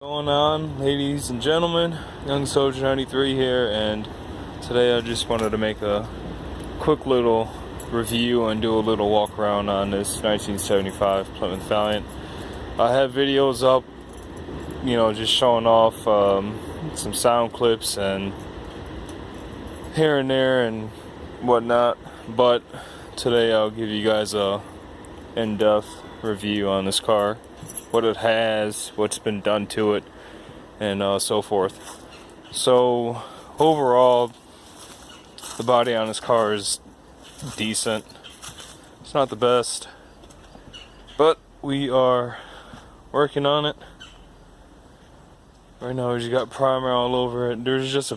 Going on, ladies and gentlemen, Young Soldier 93 here, and today I just wanted to make a quick little review and do a little walk around on this 1975 Plymouth Valiant. I have videos up, just showing off some sound clips and here and there and whatnot, but today I'll give you guys a in-depth review on this car, what it has, what's been done to it, and so forth. So overall, the body on this car is decent. It's not the best, but we are working on it. Right now we just got primer all over it. There's just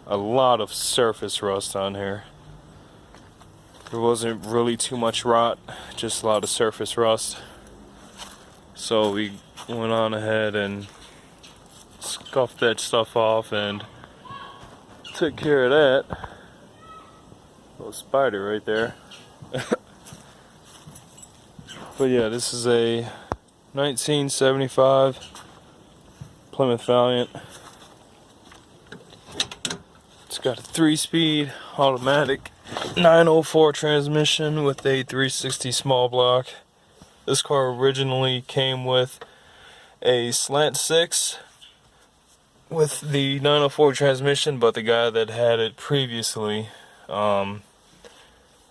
a lot of surface rust on here. There wasn't really too much rot, just a lot of surface rust. So we went on ahead and scuffed that stuff off and took care of that. Little spider right there. But yeah, this is a 1975 Plymouth Valiant. It's got a 3-speed automatic 904 transmission with a 360 small block. This car originally came with a slant 6 with the 904 transmission, but the guy that had it previously, I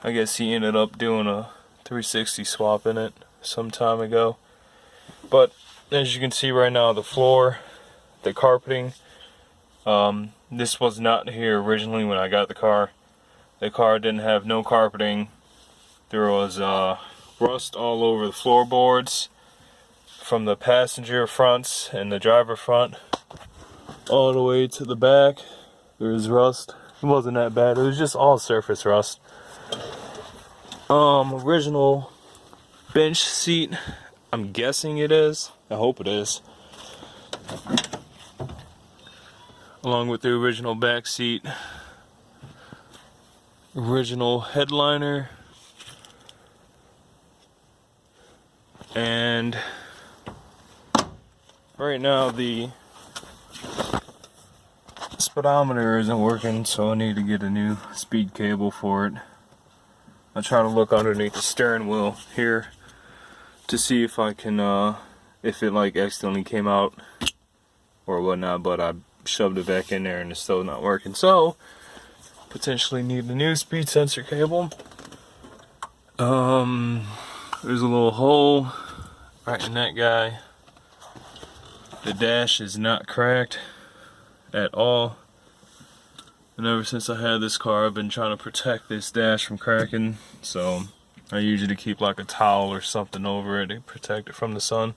guess he ended up doing a 360 swap in it some time ago. But as you can see right now, the floor, the carpeting, this was not here originally when I got the car. The car didn't have no carpeting. There was rust all over the floorboards from the passenger fronts and the driver front all the way to the back. There was rust. It wasn't that bad. It was just all surface rust. Original bench seat, I'm guessing it is. I hope it is. Along with the original back seat, original headliner, and right now the speedometer isn't working, so I need to get a new speed cable for it. I try to look underneath the steering wheel here to see if I can, if it like accidentally came out or whatnot, but I shoved it back in there and it's still not working, so potentially need a new speed sensor cable. There's a little hole right in that guy. The dash is not cracked at all, and ever since I had this car I've been trying to protect this dash from cracking, so I usually keep like a towel or something over it to protect it from the sun.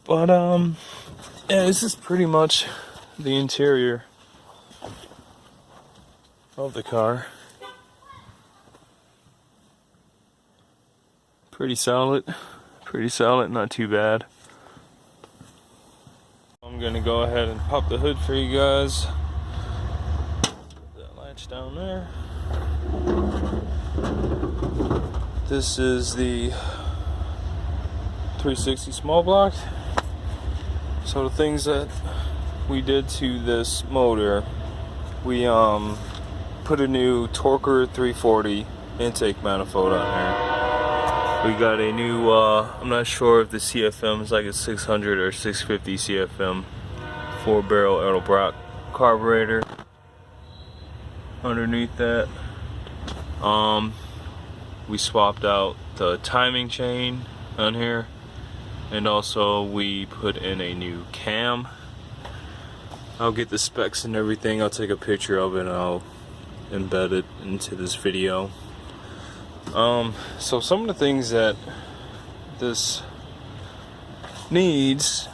But yeah, this is pretty much the interior of the car. Pretty solid, not too bad. I'm gonna go ahead and pop the hood for you guys. That latch down there. This is the 360 small block. So the things that we did to this motor, we put a new Torker 340 intake manifold on there. We got a new, I'm not sure if the CFM is like a 600 or 650 CFM 4-barrel Edelbrock carburetor underneath that. We swapped out the timing chain on here, and also we put in a new cam. I'll get the specs and everything. I'll take a picture of it and I'll embed it into this video. So some of the things that this needs,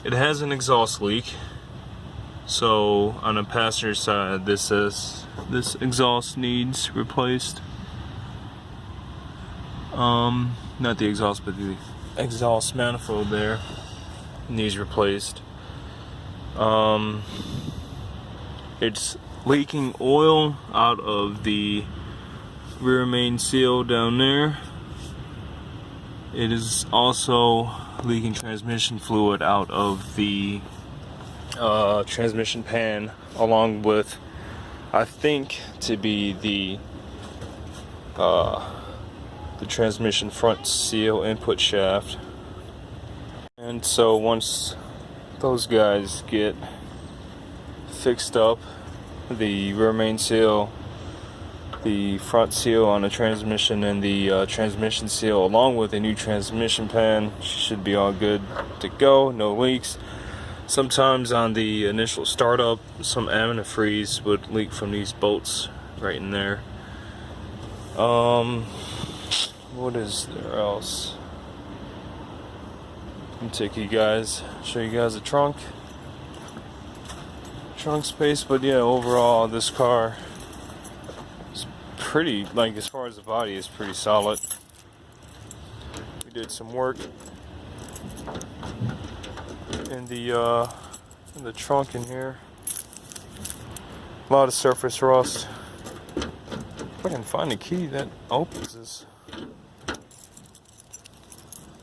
it has an exhaust leak. So on the passenger side, this says this exhaust needs replaced. Not the exhaust, but the exhaust manifold there needs replaced. It's leaking oil out of the rear main seal down there. It is also leaking transmission fluid out of the transmission pan, along with, I think, to be the transmission front seal input shaft. And so once those guys get fixed up, the rear main seal, the front seal on the transmission, and the transmission seal, along with a new transmission pan, should be all good to go. No leaks. Sometimes on the initial startup, some antifreeze would leak from these bolts right in there. What is there else? I'll take you guys, show you guys the trunk space. But yeah, overall this car is pretty, like, as far as the body is pretty solid. We did some work in the trunk in here. A lot of surface rust. If I can find a key that opens this.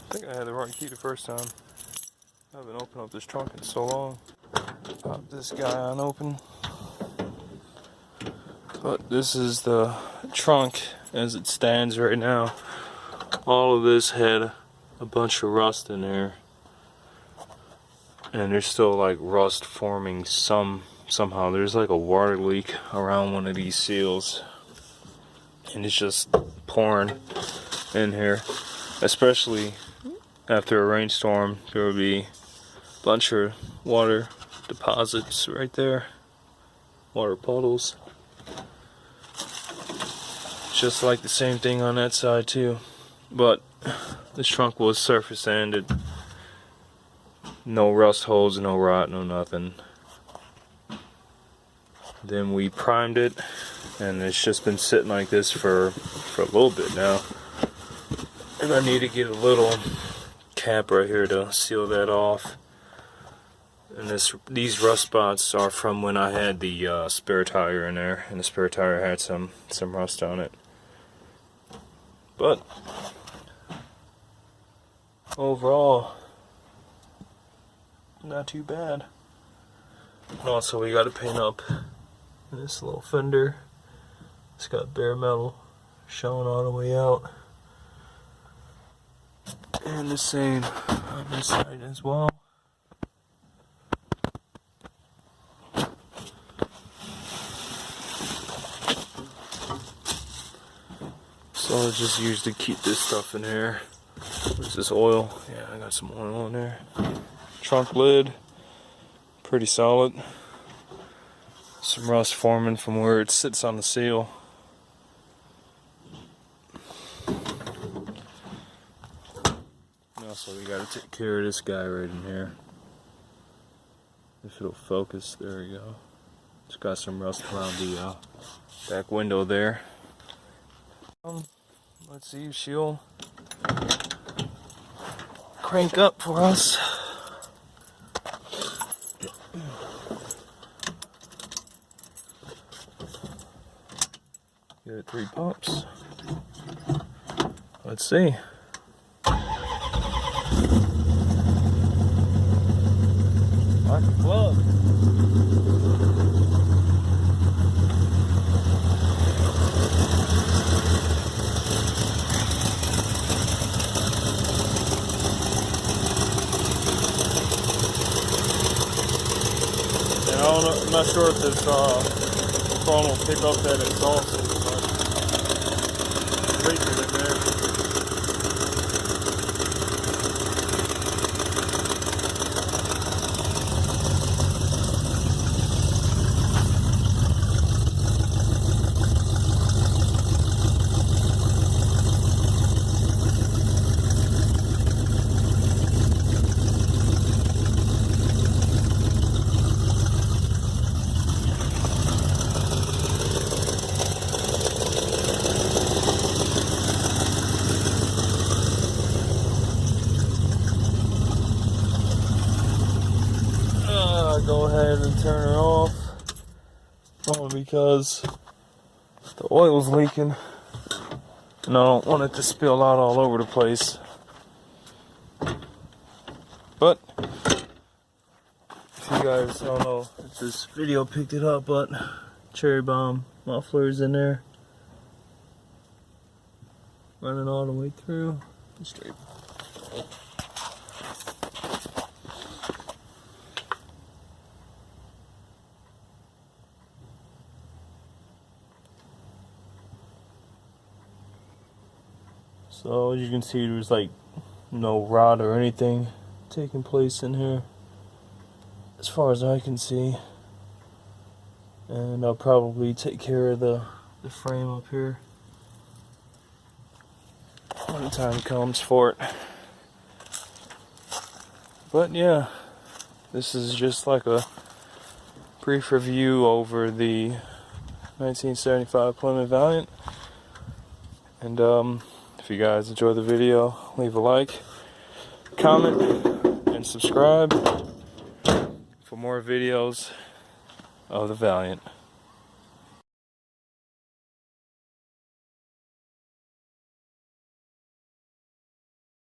I think I had the right key the first time. I haven't opened up this trunk in so long. Pop this guy unopened. But this is the trunk as it stands right now. All of this had a bunch of rust in there. And there's still like rust forming somehow. There's like a water leak around one of these seals. And it's just pouring in here. Especially after a rainstorm, there will be a bunch of water deposits right there. Water puddles. Just like the same thing on that side too. But this trunk was surface sanded. No rust holes, no rot, no nothing. Then we primed it, and it's just been sitting like this for a little bit now. And I need to get a little cap right here to seal that off. And these rust spots are from when I had the spare tire in there, and the spare tire had some rust on it. But overall, not too bad. And also, we got to paint up this little fender. It's got bare metal showing all the way out. And the same on this side as well. So I just used to keep this stuff in here. Where's this oil? Yeah, I got some oil in there. Trunk lid, pretty solid. Some rust forming from where it sits on the seal. Also, we gotta take care of this guy right in here. If it'll focus, there we go. It's got some rust around the back window there. Let's see if she'll crank up for us. Give it 3 pumps. Let's see. Like a plug. And I'm not sure if this phone will pick up that exhaust, but leaking in there. Go ahead and turn her off, only because the oil's leaking and I don't want it to spill out all over the place. But if you guys, I don't know if this video picked it up, but cherry bomb mufflers in there, running all the way through. Straight. So as you can see, there's like no rot or anything taking place in here as far as I can see. And I'll probably take care of the frame up here when the time comes for it. But yeah, this is just like a brief review over the 1975 Plymouth Valiant. And if you guys enjoy the video, leave a like, comment, and subscribe for more videos of the Valiant.